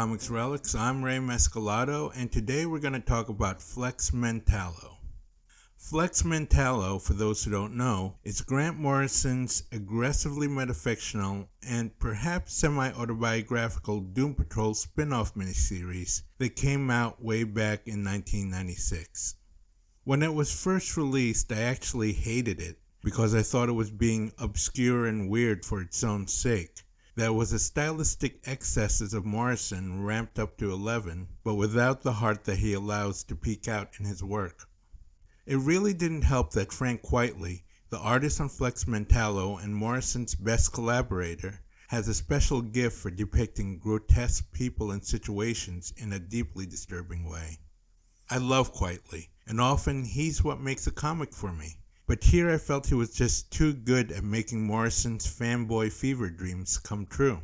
Comix Relix. I'm Ray Mescalado, and today we're going to talk about Flex Mentallo. Flex Mentallo, for those who don't know, is Grant Morrison's aggressively metafictional and perhaps semi-autobiographical Doom Patrol spin-off miniseries that came out way back in 1996. When it was first released, I actually hated it because I thought it was being obscure and weird for its own sake. That was the stylistic excesses of Morrison ramped up to 11, but without the heart that he allows to peek out in his work. It really didn't help that Frank Quitely, the artist on Flex Mentallo and Morrison's best collaborator, has a special gift for depicting grotesque people and situations in a deeply disturbing way. I love Quitely, and often he's what makes a comic for me. But here I felt he was just too good at making Morrison's fanboy fever dreams come true.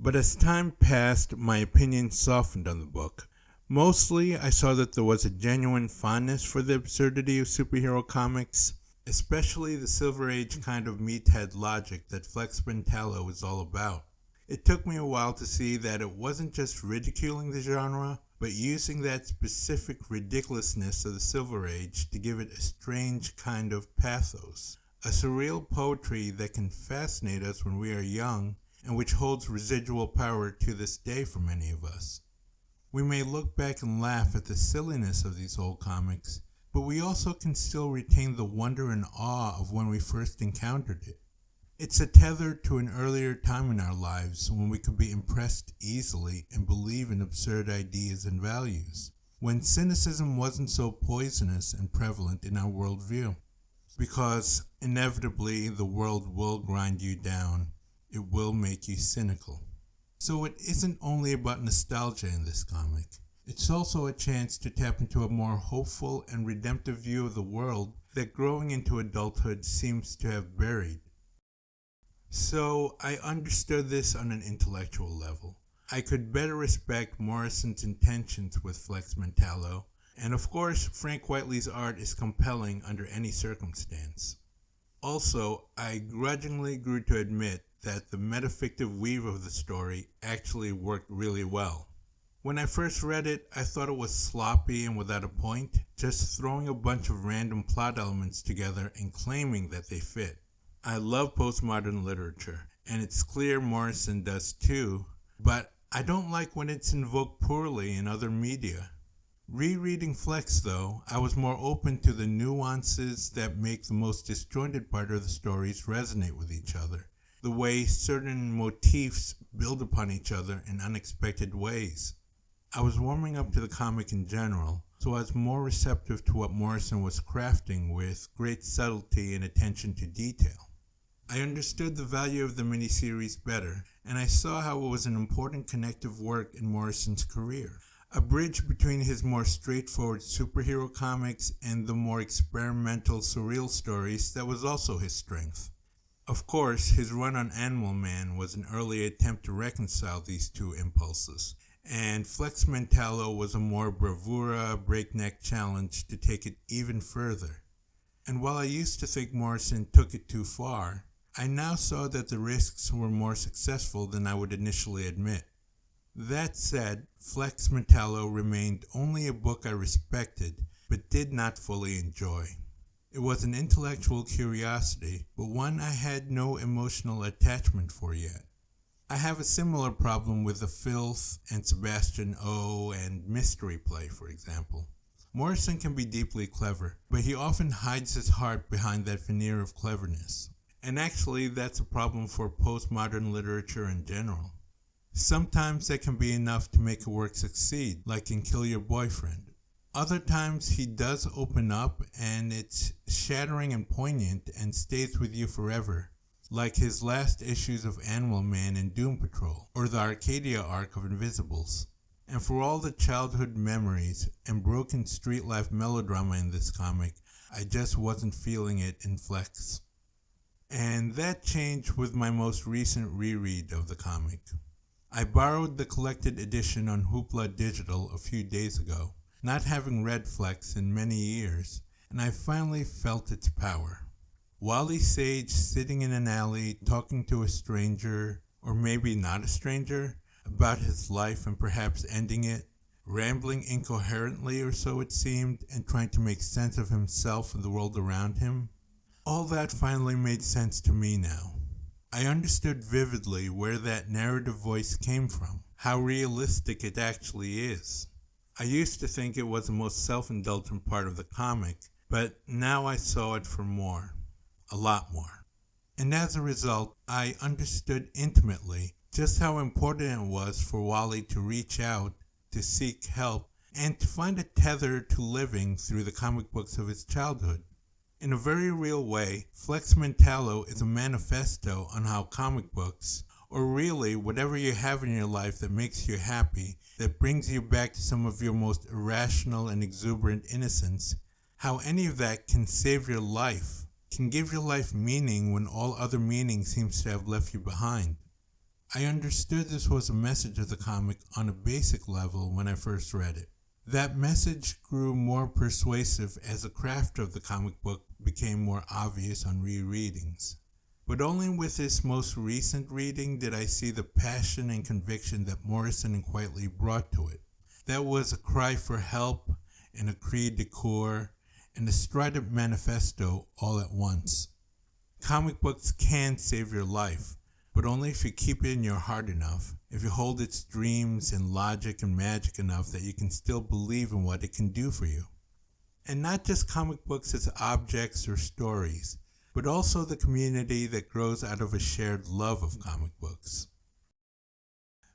But as time passed, my opinion softened on the book. Mostly, I saw that there was a genuine fondness for the absurdity of superhero comics, especially the Silver Age kind of meathead logic that Flex Mentallo is all about. It took me a while to see that it wasn't just ridiculing the genre, but using that specific ridiculousness of the Silver Age to give it a strange kind of pathos, a surreal poetry that can fascinate us when we are young and which holds residual power to this day for many of us. We may look back and laugh at the silliness of these old comics, but we also can still retain the wonder and awe of when we first encountered it. It's a tether to an earlier time in our lives when we could be impressed easily and believe in absurd ideas and values, when cynicism wasn't so poisonous and prevalent in our worldview. Because inevitably the world will grind you down, it will make you cynical. So it isn't only about nostalgia in this comic, it's also a chance to tap into a more hopeful and redemptive view of the world that growing into adulthood seems to have buried. So I understood this on an intellectual level. I could better respect Morrison's intentions with Flex Mentallo, and of course Frank Quitely's art is compelling under any circumstance. Also, I grudgingly grew to admit that the metafictive weave of the story actually worked really well. When I first read it, I thought it was sloppy and without a point, just throwing a bunch of random plot elements together and claiming that they fit. I love postmodern literature, and it's clear Morrison does too, but I don't like when it's invoked poorly in other media. Rereading Flex, though, I was more open to the nuances that make the most disjointed part of the stories resonate with each other, the way certain motifs build upon each other in unexpected ways. I was warming up to the comic in general, so I was more receptive to what Morrison was crafting with great subtlety and attention to detail. I understood the value of the miniseries better, and I saw how it was an important connective work in Morrison's career, a bridge between his more straightforward superhero comics and the more experimental surreal stories that was also his strength. Of course, his run on Animal Man was an early attempt to reconcile these two impulses, and Flex Mentallo was a more bravura, breakneck challenge to take it even further. And while I used to think Morrison took it too far, I now saw that the risks were more successful than I would initially admit. That said, Flex Mentallo remained only a book I respected, but did not fully enjoy. It was an intellectual curiosity, but one I had no emotional attachment for yet. I have a similar problem with The Filth and Sebastian O and Mystery Play, for example. Morrison can be deeply clever, but he often hides his heart behind that veneer of cleverness. And actually, that's a problem for postmodern literature in general. Sometimes that can be enough to make a work succeed, like in Kill Your Boyfriend. Other times he does open up, and it's shattering and poignant and stays with you forever, like his last issues of Animal Man and Doom Patrol, or the Arcadia arc of Invisibles. And for all the childhood memories and broken street life melodrama in this comic, I just wasn't feeling it in Flex. And that changed with my most recent reread of the comic. I borrowed the collected edition on Hoopla Digital a few days ago, not having read Flex in many years, and I finally felt its power. Wally Sage sitting in an alley talking to a stranger, or maybe not a stranger, about his life and perhaps ending it, rambling incoherently or so it seemed, and trying to make sense of himself and the world around him. All that finally made sense to me now. I understood vividly where that narrative voice came from, how realistic it actually is. I used to think it was the most self-indulgent part of the comic, but now I saw it for more, a lot more. And as a result, I understood intimately just how important it was for Wally to reach out, to seek help, and to find a tether to living through the comic books of his childhood. In a very real way, Flex Mentallo is a manifesto on how comic books, or really whatever you have in your life that makes you happy, that brings you back to some of your most irrational and exuberant innocence, how any of that can save your life, can give your life meaning when all other meaning seems to have left you behind. I understood this was a message of the comic on a basic level when I first read it. That message grew more persuasive as the craft of the comic book became more obvious on rereadings. But only with this most recent reading did I see the passion and conviction that Morrison and Quietly brought to it. That was a cry for help and a cri de coeur and a strident manifesto all at once. Comic books can save your life, but only if you keep it in your heart enough, if you hold its dreams and logic and magic enough that you can still believe in what it can do for you. And not just comic books as objects or stories, but also the community that grows out of a shared love of comic books.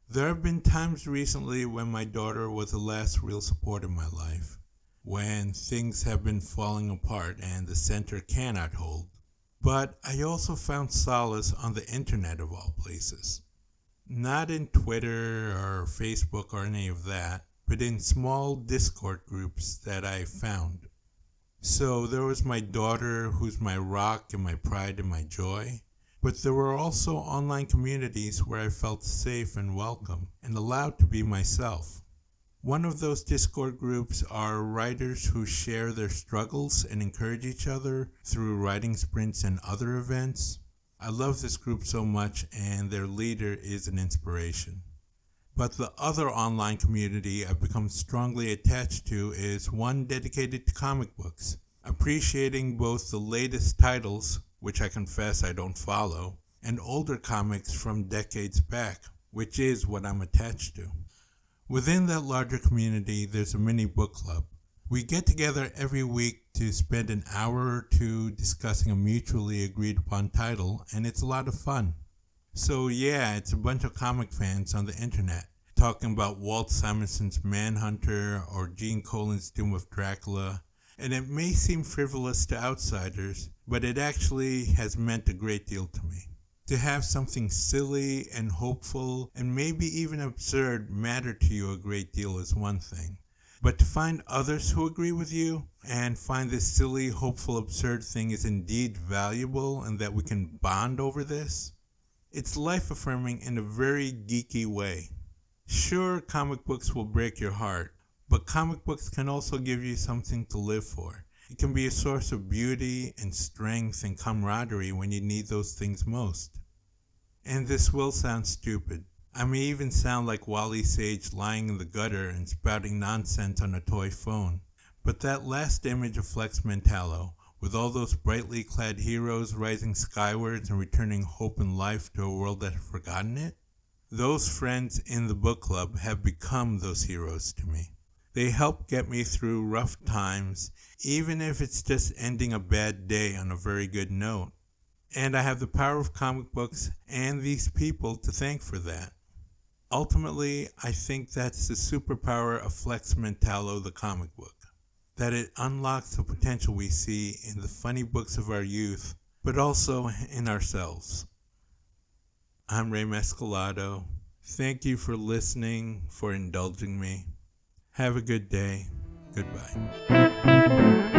There have been times recently when my daughter was the last real support in my life, when things have been falling apart and the center cannot hold. But I also found solace on the internet of all places. Not in Twitter or Facebook or any of that, but in small Discord groups that I found. So there was my daughter, who's my rock and my pride and my joy. But there were also online communities where I felt safe and welcome and allowed to be myself. One of those Discord groups are writers who share their struggles and encourage each other through writing sprints and other events. I love this group so much, and their leader is an inspiration. But the other online community I've become strongly attached to is one dedicated to comic books, appreciating both the latest titles, which I confess I don't follow, and older comics from decades back, which is what I'm attached to. Within that larger community, there's a mini book club. We get together every week to spend an hour or two discussing a mutually agreed upon title, and it's a lot of fun. So yeah, it's a bunch of comic fans on the internet talking about Walt Simonson's Manhunter or Gene Colan's Doom of Dracula, and it may seem frivolous to outsiders, but it actually has meant a great deal to me. To have something silly and hopeful and maybe even absurd matter to you a great deal is one thing. But to find others who agree with you and find this silly, hopeful, absurd thing is indeed valuable and that we can bond over this, it's life-affirming in a very geeky way. Sure, comic books will break your heart, but comic books can also give you something to live for. It can be a source of beauty and strength and camaraderie when you need those things most. And this will sound stupid. I may even sound like Wally Sage lying in the gutter and spouting nonsense on a toy phone. But that last image of Flex Mentallo, with all those brightly clad heroes rising skywards and returning hope and life to a world that had forgotten it, those friends in the book club have become those heroes to me. They help get me through rough times, even if it's just ending a bad day on a very good note. And I have the power of comic books and these people to thank for that. Ultimately, I think that's the superpower of Flex Mentallo, the comic book. That it unlocks the potential we see in the funny books of our youth, but also in ourselves. I'm Ray Mescalado. Thank you for listening, for indulging me. Have a good day. Goodbye.